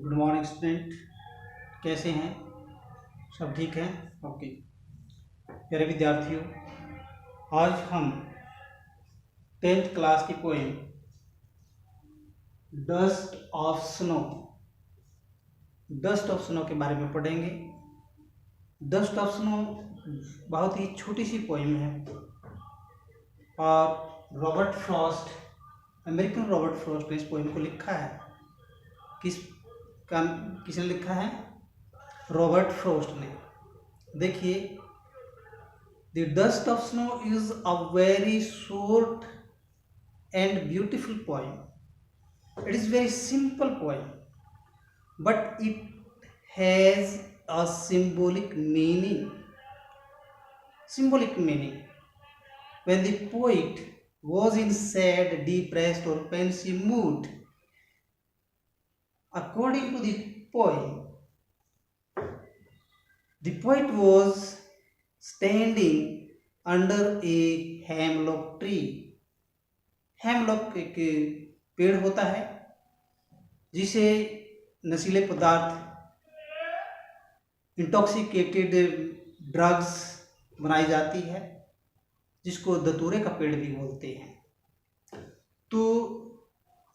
Good morning student, कैसे हैं? सब ठीक हैं? ओके। प्यारे विद्यार्थियों, आज हम 10th क्लास की पोएम डस्ट ऑफ स्नो के बारे में पढ़ेंगे। डस्ट ऑफ स्नो बहुत ही छोटी सी पोएम है और अमेरिकन रॉबर्ट फ्रॉस्ट ने इस पोएम को लिखा है। किसने लिखा है? रॉबर्ट फ्रॉस्ट ने। देखिए, the dust of snow is a very short and beautiful poem. It is very simple poem, but it has a symbolic meaning. When the poet was in sad, depressed or pensive mood, according to the poet was standing under a hemlock tree. Hemlock एक पेड़ होता है जिसे नशीले पदार्थ, intoxicated drugs बनाई जाती है, जिसको दतूरे का पेड़ भी बोलते हैं। तो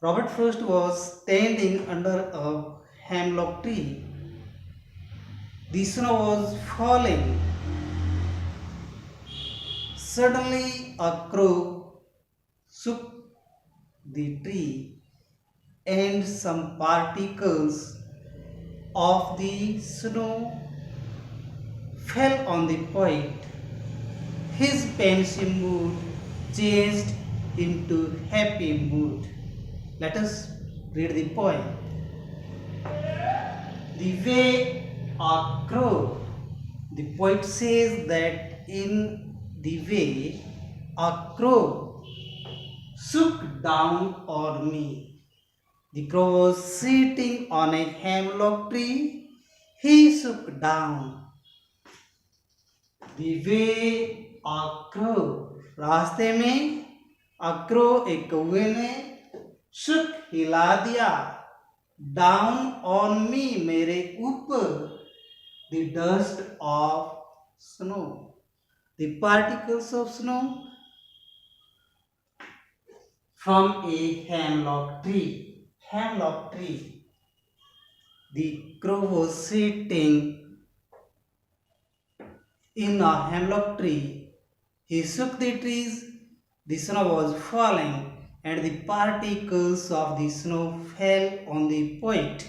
Robert Frost was standing under a hemlock tree. The snow was falling. Suddenly a crow shook the tree and some particles of the snow fell on the poet. His pensive mood changed into happy mood. Let us read the poem. The way a crow. The poet says that in the way a crow shook down on me. The crow was sitting on a hemlock tree. He shook down. The way a crow. रास्ते में a crow, एक कौवे ने shook, हिला दिया, down on me, मेरे ऊपर, the dust of snow, the particles of snow from a hemlock tree. The crow was sitting in a hemlock tree. He shook the trees. The snow was falling, and the particles of the snow fell on the poet.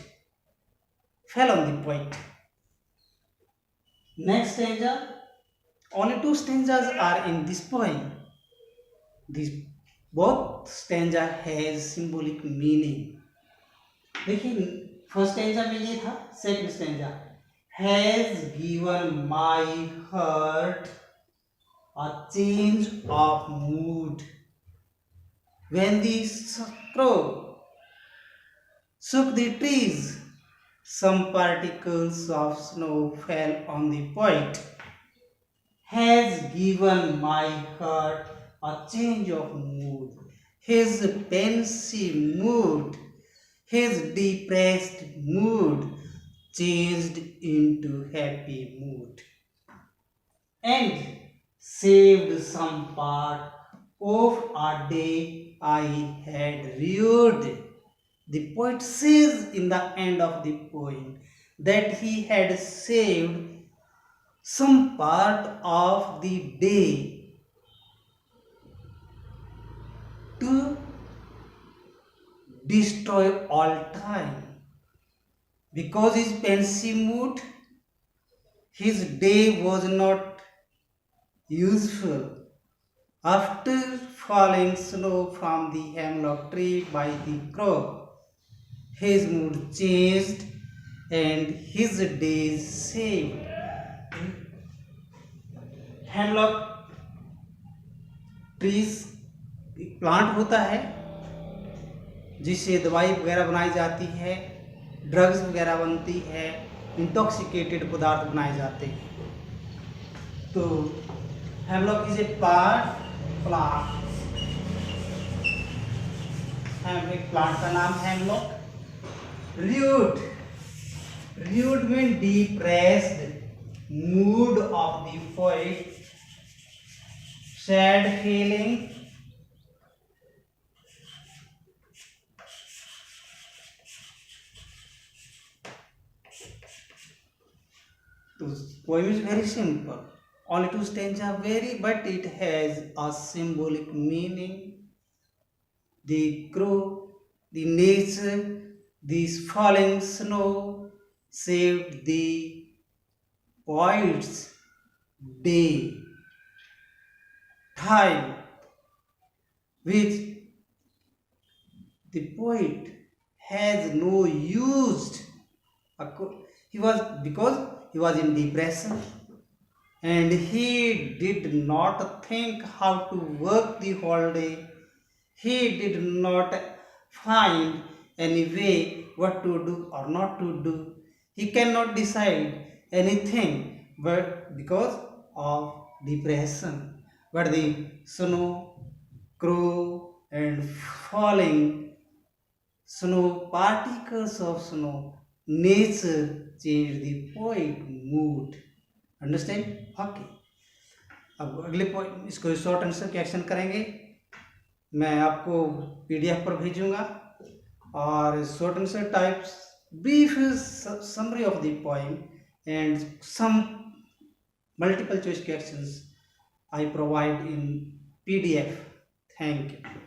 Next stanza. Only 2 stanzas are in this poem. Both stanza has symbolic meaning. देखिए, first stanza में ये था, second stanza has given my heart a change of mood. When the crow shook the trees, some particles of snow fell on the poet. Has given my heart a change of mood. His pensive mood, his depressed mood changed into happy mood, and saved some part of a day I had rued. The poet says in the end of the poem that he had saved some part of the day to destroy all time. Because his pensive mood, his day was not useful. After falling snow from the hemlock tree by the crow, his mood changed and his days saved. Hemlock trees एक plant होता है जिससे दवाई वगैरह बनाई जाती है, drugs वगैरह बनती है, इंटॉक्सिकेटेड पदार्थ बनाए जाते हैं। तो हेमलॉक इज ए प्लांट एक प्लांट का नाम hemlock. Root Rude means depressed mood of the poet, sad feeling. The poem is very simple. Only two stanzas vary, but it has a symbolic meaning. The crow, the nature, this falling snow saved the poet's day, time, which the poet has no used. He was because he was in depression and he did not think how to work the whole day. He did not find any way what to do or not to do. He cannot decide anything but because of depression. But the snow, crow, and falling snow, particles of snow, nature changed the poet mood. Understand okay. अब अगले point इसको short answer के action करेंगे। मैं आपको PDF पर भेजूंगा और short answer types brief summary of the poem and some multiple choice questions I provide in PDF. Thank you.